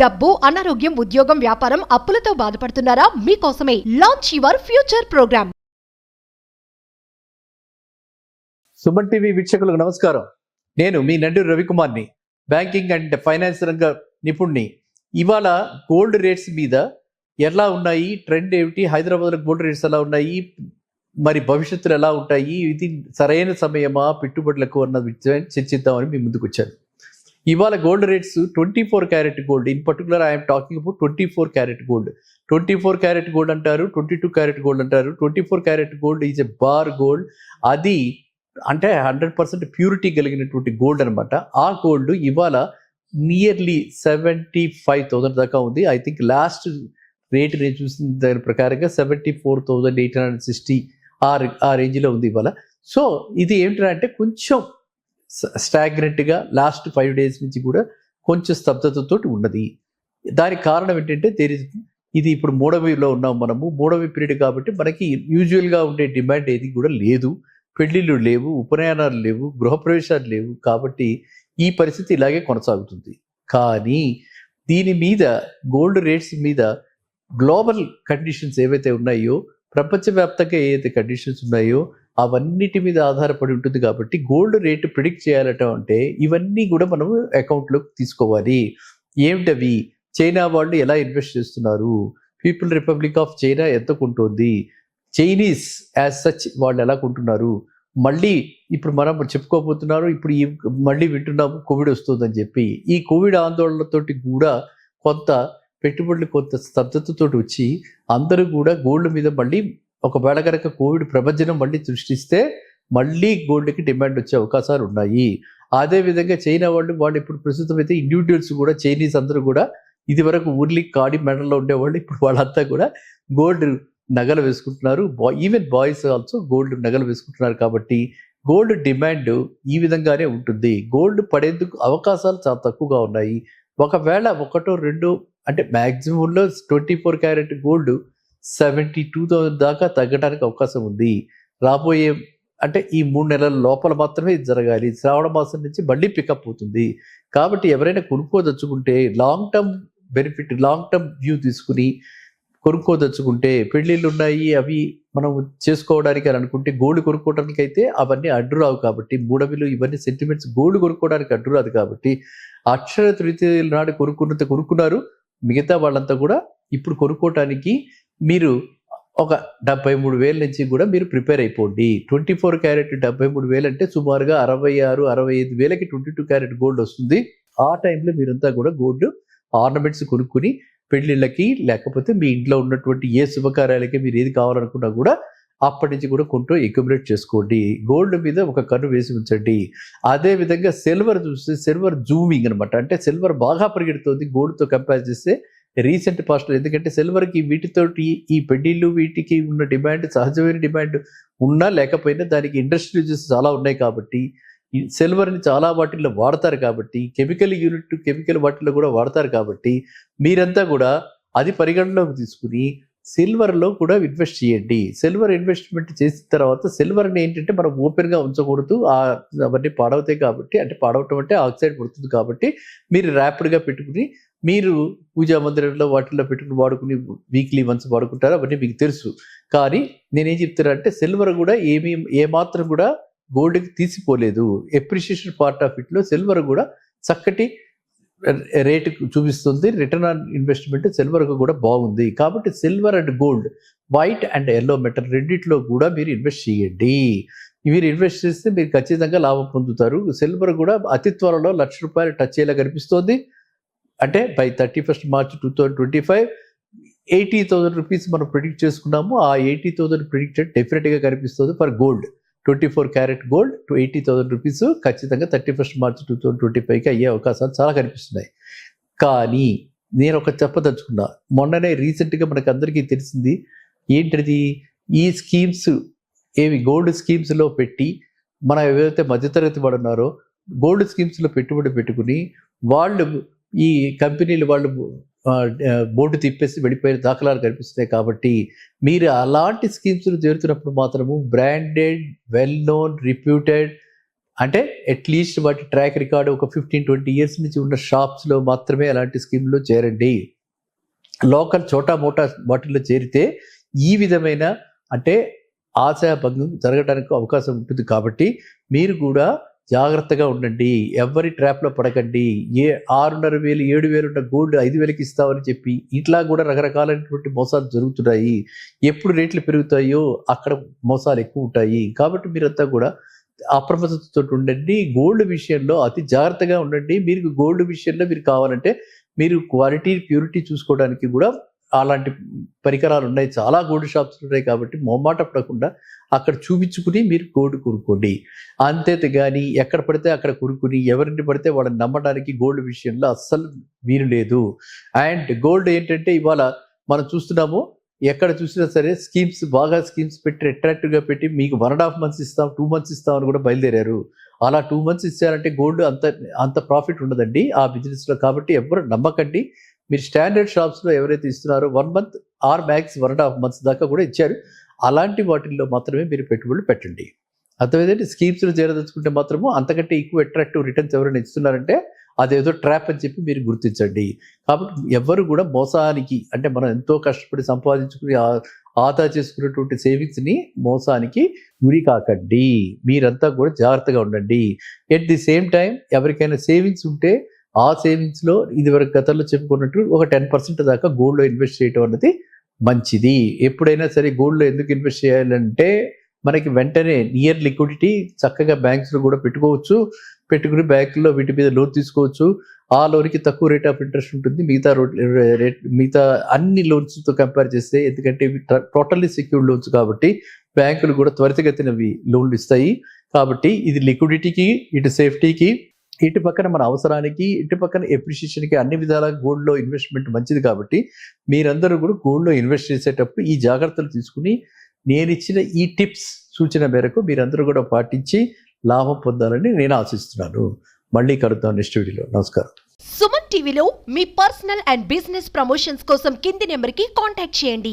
డబ్బు, అనారోగ్యం, ఉద్యోగం, వ్యాపారం, అప్పులతో బాధపడుతున్నారా? మీకోసమే launch your future programme. Suman TV వీక్షకులకు నమస్కారం. నేను మీ నండూరి రవికుమార్ని, బ్యాంకింగ్ అండ్ ఫైనాన్స్ రంగ నిపుణుని. ఇవాళ గోల్డ్ రేట్స్ మీద ఎలా ఉన్నాయి, ట్రెండ్ ఏమిటి, హైదరాబాద్లో గోల్డ్ రేట్స్ ఎలా ఉన్నాయి, మరి భవిష్యత్తులో ఎలా ఉంటాయి, ఇది సరైన సమయమా పెట్టుబడులకు అన్న విషయాన్ని చర్చిద్దామని మీ ముందుకు వచ్చాను. ఇవాళ gold rates 24 carat gold, in particular I'm talking about 24 carat gold. 24 carat gold అంటారు, 22 క్యారెట్ గోల్డ్ అంటారు. 24 carat gold is a bar gold. అది అంటే 100% ప్యూరిటీ కలిగినటువంటి గోల్డ్ అనమాట. ఆ గోల్డ్ ఇవాళ నియర్లీ 75,000 దాకా ఉంది. ఐ థింక్ లాస్ట్ రేట్ నేను చూసిన దాని ప్రకారంగా 74,860 ఆ రేంజ్లో ఉంది ఇవాళ. సో ఇది ఏమిటంటే కొంచెం స్టాగ్నెంట్గా లాస్ట్ 5 days నుంచి కూడా కొంచెం స్తబ్దతతో ఉన్నది. దానికి కారణం ఏంటంటే ఇది ఇప్పుడు మూడవిలో ఉన్నాం మనము, మూడవి పీరియడ్ కాబట్టి మనకి యూజువల్గా ఉండే డిమాండ్ ఏది కూడా లేదు. పెళ్ళిళ్ళు లేవు, ఉపనయనాలు లేవు, గృహప్రవేశాలు లేవు. కాబట్టి ఈ పరిస్థితి ఇలాగే కొనసాగుతుంది. కానీ దీని మీద గోల్డ్ రేట్స్ మీద గ్లోబల్ కండిషన్స్ ఏవైతే ఉన్నాయో, ప్రపంచవ్యాప్తంగా ఏవైతే కండిషన్స్ ఉన్నాయో అవన్నిటి మీద ఆధారపడి ఉంటుంది. కాబట్టి గోల్డ్ రేటు ప్రిడిక్ట్ చేయాలట అంటే ఇవన్నీ కూడా మనం అకౌంట్లోకి తీసుకోవాలి. ఏమిటవి? చైనా వాళ్ళు ఎలా ఇన్వెస్ట్ చేస్తున్నారు, పీపుల్ రిపబ్లిక్ ఆఫ్ చైనా ఎంత కొంటుంది, చైనీస్ యాజ్ సచ్ వాళ్ళు ఎలా కొంటున్నారు, మళ్ళీ ఇప్పుడు మనం చెప్పుకోబోతున్నారు, ఇప్పుడు మళ్ళీ వింటున్నాము కోవిడ్ వస్తుందని చెప్పి. ఈ కోవిడ్ ఆందోళనతోటి కూడా కొంత పెట్టుబడులు కొంత స్తబ్దతతో వచ్చి అందరూ కూడా గోల్డ్ మీద మళ్ళీ ఒకవేళ కనుక కోవిడ్ ప్రపంచం మళ్ళీ సృష్టిస్తే మళ్ళీ గోల్డ్కి డిమాండ్ వచ్చే అవకాశాలు ఉన్నాయి. అదేవిధంగా చైనా వాళ్ళు ఇప్పుడు ప్రస్తుతం అయితే ఇండివిజువల్స్ కూడా చైనీస్ అందరూ కూడా ఇది వరకు ఊర్లీ కాడి మెడల్లో ఉండేవాళ్ళు ఇప్పుడు వాళ్ళంతా కూడా గోల్డ్ నగలు వేసుకుంటున్నారు. ఈవెన్ బాయ్స్ ఆల్సో గోల్డ్ నగలు వేసుకుంటున్నారు. కాబట్టి గోల్డ్ డిమాండ్ ఈ విధంగానే ఉంటుంది. గోల్డ్ పడేందుకు అవకాశాలు చాలా తక్కువగా ఉన్నాయి. ఒకవేళ 1-2 అంటే మ్యాక్సిమంలో 24 క్యారెట్ గోల్డ్ 72,000 దాకా తగ్గడానికి అవకాశం ఉంది. రాబోయే అంటే ఈ 3 నెలల లోపల మాత్రమే ఇది జరగాలి. శ్రావణ మాసం నుంచి మళ్ళీ పికప్ అవుతుంది. కాబట్టి ఎవరైనా కొనుక్కోదలుచుకుంటే long term benefit, long term view తీసుకుని కొనుక్కోదలుచుకుంటే, పెళ్ళిళ్ళు ఉన్నాయి అవి మనం చేసుకోవడానికి అని అనుకుంటే గోల్డ్ కొనుక్కోవడానికి అయితే అవన్నీ అడ్డు రావు. కాబట్టి మూడవిలు ఇవన్నీ సెంటిమెంట్స్ గోల్డ్ కొనుక్కోవడానికి అడ్డు రాదు. కాబట్టి అక్షర తృతీయ నాడు కొనుక్కున్నారు. మిగతా వాళ్ళంతా కూడా ఇప్పుడు కొనుక్కోవటానికి మీరు ఒక 73,000 నుంచి కూడా మీరు ప్రిపేర్ అయిపోండి. 24 క్యారెట్ 73,000 అంటే సుమారుగా 66-65,000కి 22 క్యారెట్ గోల్డ్ వస్తుంది. ఆ టైంలో మీరంతా కూడా గోల్డ్ ఆర్నమెంట్స్ కొనుక్కుని పెళ్ళిళ్ళకి లేకపోతే మీ ఇంట్లో ఉన్నటువంటి ఏ శుభకార్యాలకి మీరు ఏది కావాలనుకున్నా కూడా అప్పటి నుంచి కూడా కొంటూ అక్యుములేట్ చేసుకోండి. గోల్డ్ మీద ఒక కన్ను వేసి ఉంచండి. అదేవిధంగా సిల్వర్ చూస్తే సిల్వర్ జూమింగ్ అనమాట. అంటే సిల్వర్ బాగా పరిగెడుతుంది గోల్డ్తో కంపేర్ చేస్తే రీసెంట్ పాస్ట్లో. ఎందుకంటే సిల్వర్కి వీటితోటి ఈ పెళ్ళిళ్ళు వీటికి ఉన్న డిమాండ్ సహజమైన డిమాండ్ ఉన్నా లేకపోయినా దానికి ఇండస్ట్రీ యూజెస్ చాలా ఉన్నాయి. కాబట్టి ఈ సిల్వర్ని చాలా వాటిల్లో వాడతారు. కాబట్టి కెమికల్ వాటిల్లో కూడా వాడతారు. కాబట్టి మీరంతా కూడా అది పరిగణలోకి తీసుకుని సిల్వర్లో కూడా ఇన్వెస్ట్ చేయండి. సిల్వర్ ఇన్వెస్ట్మెంట్ చేసిన తర్వాత సిల్వర్ని ఏంటంటే మనం ఓపెన్గా ఉంచకూడదు, అవన్నీ పాడవుతాయి. కాబట్టి అంటే పాడవటం అంటే ఆక్సైడ్ పడుతుంది. కాబట్టి మీరు ర్యాపిడ్గా పెట్టుకుని మీరు పూజా మందిరంలో వాటిల్లో పెట్టుకుని వాడుకుని వీక్లీ వన్స్ వాడుకుంటారు. అవన్నీ మీకు తెలుసు. కానీ నేనేం చెప్తానంటే సిల్వర్ కూడా ఏమాత్రం కూడా గోల్డ్కి తీసిపోలేదు. ఎప్రిషియేషన్ పార్ట్ ఆఫ్ ఇట్లో సిల్వర్ కూడా చక్కటి రేటు చూపిస్తుంది. రిటర్న్ ఆన్ ఇన్వెస్ట్మెంట్ సిల్వర్కు కూడా బాగుంది. కాబట్టి silver and gold, white and yellow metal రెండిట్లో కూడా మీరు ఇన్వెస్ట్ చేయండి. మీరు ఇన్వెస్ట్ చేస్తే మీరు ఖచ్చితంగా లాభం పొందుతారు. సిల్వర్ కూడా అతి త్వరలో ₹1,00,000 టచ్ అయ్యేలా కనిపిస్తోంది. అంటే బై 31st March 2025 ₹80,000 మనం ప్రిడిక్ట్ చేసుకున్నాము. ఆ 80,000 ప్రిడిక్టెడ్ డెఫినెట్గా కనిపిస్తుంది for gold. 24 carat gold to ₹80,000 ఖచ్చితంగా 31st March 2025కి అయ్యే అవకాశాలు చాలా కనిపిస్తున్నాయి. కానీ నేను ఒక చెప్పదలుచుకున్నా, మొన్ననే రీసెంట్గా మనకు అందరికీ తెలిసింది ఏంటిది, ఈ స్కీమ్స్ ఏవి గోల్డ్ స్కీమ్స్లో పెట్టి మన ఏవైతే మధ్యతరగతి వాడు ఉన్నారో గోల్డ్ స్కీమ్స్లో పెట్టుబడి పెట్టుకుని వాళ్ళు ఈ కంపెనీలు వాళ్ళు బోర్డు తిప్పేసి వెళ్ళిపోయిన దాఖలాలు కనిపిస్తున్నాయి. కాబట్టి మీరు అలాంటి స్కీమ్స్లో చేరుతున్నప్పుడు మాత్రము బ్రాండెడ్, వెల్ నోన్, రిప్యూటెడ్ అంటే అట్లీస్ట్ వాటి ట్రాక్ రికార్డు ఒక 15-20 ఇయర్స్ నుంచి ఉన్న షాప్స్లో మాత్రమే అలాంటి స్కీమ్లో చేరండి. లోకల్ చోటా మోటా వాటిల్లో చేరితే ఈ విధమైన అంటే ఆశాభంగం జరగడానికి అవకాశం ఉంటుంది. కాబట్టి మీరు కూడా జాగ్రత్తగా ఉండండి, ఎవరి ట్రాప్లో పడకండి. 6,500,000 7,000 ఉన్న గోల్డ్ 5,000కి ఇస్తామని చెప్పి ఇట్లా కూడా రకరకాలైనటువంటి మోసాలు జరుగుతున్నాయి. ఎప్పుడు రేట్లు పెరుగుతాయో అక్కడ మోసాలు ఎక్కువ ఉంటాయి. కాబట్టి మీరంతా కూడా అప్రమత్తతో ఉండండి. గోల్డ్ విషయంలో అతి జాగ్రత్తగా ఉండండి. మీరు గోల్డ్ విషయంలో మీరు కావాలంటే మీరు క్వాలిటీ ప్యూరిటీ చూసుకోవడానికి కూడా అలాంటి పరికరాలు ఉన్నాయి. చాలా గోల్డ్ షాప్స్ ఉన్నాయి. కాబట్టి మొహమాట పడకుండా అక్కడ చూపించుకుని మీరు గోల్డ్ కొనుక్కోండి. అంతే కానీ ఎక్కడ పడితే అక్కడ కొనుక్కుని ఎవరిని పడితే వాళ్ళని నమ్మడానికి గోల్డ్ విషయంలో అస్సలు వీలు లేదు. అండ్ గోల్డ్ ఏంటంటే ఇవాళ మనం చూస్తున్నాము, ఎక్కడ చూసినా సరే బాగా స్కీమ్స్ పెట్టి అట్రాక్టివ్గా పెట్టి మీకు 1.5 months ఇస్తాం, 2 months ఇస్తాం అని కూడా బయలుదేరారు. అలా 2 months ఇచ్చారంటే గోల్డ్ అంత ప్రాఫిట్ ఉండదండి ఆ బిజినెస్లో. కాబట్టి ఎవరు నమ్మకండి. మీరు స్టాండర్డ్ షాప్స్లో ఎవరైతే ఇస్తున్నారో 1 month ఆర్ మ్యాక్స్ 1.5 months దాకా కూడా ఇచ్చారు. అలాంటి వాటిల్లో మాత్రమే మీరు పెట్టుబడులు పెట్టండి. అర్థమైందంటే స్కీమ్స్లో చేరదలుచుకుంటే మాత్రము అంతకంటే ఎక్కువ అట్రాక్టివ్ రిటర్న్స్ ఎవరైనా ఇస్తున్నారంటే అదేదో ట్రాప్ అని చెప్పి మీరు గుర్తించండి. కాబట్టి ఎవరు కూడా మోసానికి అంటే మనం ఎంతో కష్టపడి సంపాదించుకుని ఆదా చేసుకున్నటువంటి సేవింగ్స్ని మోసానికి గురి కాకండి. మీరంతా కూడా జాగ్రత్తగా ఉండండి. ఎట్ ది సేమ్ టైం ఎవరికైనా సేవింగ్స్ ఉంటే ఆ సేవింగ్స్లో ఇదివరకు గతంలో చెప్పుకున్నట్టు ఒక 10% దాకా గోల్డ్లో ఇన్వెస్ట్ చేయడం అన్నది మంచిది. ఎప్పుడైనా సరే గోల్డ్లో ఎందుకు ఇన్వెస్ట్ చేయాలంటే మనకి వెంటనే నియర్ లిక్విడిటీ చక్కగా బ్యాంక్స్లో కూడా పెట్టుకోవచ్చు. పెట్టుకుని బ్యాంకుల్లో వీటి మీద లోన్ తీసుకోవచ్చు. ఆ లోన్కి తక్కువ రేట్ ఆఫ్ ఇంట్రెస్ట్ ఉంటుంది మిగతా అన్ని లోన్స్తో కంపేర్ చేస్తే. ఎందుకంటే ఇవి టోటల్లీ సెక్యూర్డ్ లోన్స్ కాబట్టి బ్యాంకులు కూడా త్వరితగతినవి లోన్లు ఇస్తాయి. కాబట్టి ఇది లిక్విడిటీకి, ఇటు సేఫ్టీకి, ఇటు పక్కన మన అవసరానికి, ఇటు పక్కన ఎప్రిషియేషన్కి అన్ని విధాలుగా గోల్డ్లో ఇన్వెస్ట్మెంట్ మంచిది. కాబట్టి మీరందరూ కూడా గోల్డ్లో ఇన్వెస్ట్ చేసేటప్పుడు ఈ జాగ్రత్తలు తీసుకుని నేను ఇచ్చిన ఈ టిప్స్ సూచన మేరకు మీరందరూ కూడా పాటించి లాభం పొందాలని నేను ఆశిస్తున్నాను. మళ్ళీ కలుద్దాం నెక్స్ట్ వీడియోలో. నమస్కారం. సుమన్ టీవీలో మీ పర్సనల్ అండ్ బిజినెస్ ప్రమోషన్స్ కోసం కింది నెంబర్కి కాంటాక్ట్ చేయండి.